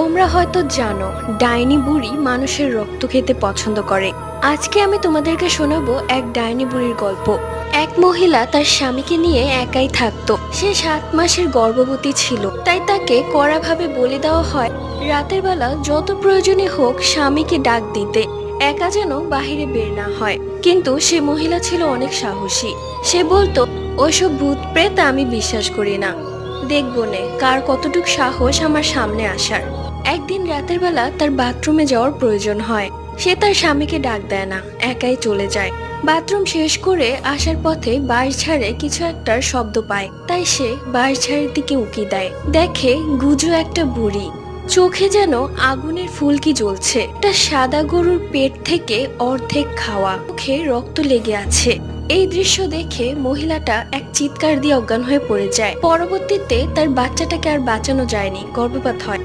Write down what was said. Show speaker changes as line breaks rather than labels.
তোমরা হয়তো জানো ডাইনি বুড়ি মানুষের রক্ত খেতে পছন্দ করে। আজকে আমি তোমাদেরকে শোনাবো এক ডাইনি বুড়ির গল্প। এক মহিলা তার স্বামীকে নিয়ে একাই থাকতো। সে 7 মাসের গর্ভবতী ছিল, তাই তাকে কড়াভাবে বলে দেওয়া হয় রাতের বেলা যত প্রয়োজনই হোক স্বামীকে ডাক দিতে, একা যেন বাহিরে বের না হয়। কিন্তু সে মহিলা ছিল অনেক সাহসী। সে বলতো, ওইসব ভূত প্রেত আমি বিশ্বাস করি না, দেখবো নে কার কতটুক সাহস আমার সামনে আসার। একদিন রাতের বেলা তার বাথরুমে যাওয়ার প্রয়োজন হয়। সে তার স্বামীকে ডাক দেয় না, একাই চলে যায়। বাথরুম শেষ করে আসার পথে বাঁশঝাড়ে কিছু একটার শব্দ পায়, তাই সে বাঁশঝাড়ের দিকে উকি দেয়। দেখে গুজো একটা বুড়ি, চোখে যেন আগুনের ফুলকি জ্বলছে। একটা সাদা গরুর পেট থেকে অর্ধেক খাওয়া, মুখে রক্ত লেগে আছে। এই দৃশ্য দেখে মহিলাটা এক চিৎকার দিয়ে অজ্ঞান হয়ে পড়ে যায়। পরবর্তীতে তার বাচ্চাটাকে আর বাঁচানো যায়নি, গর্ভপাত হয়।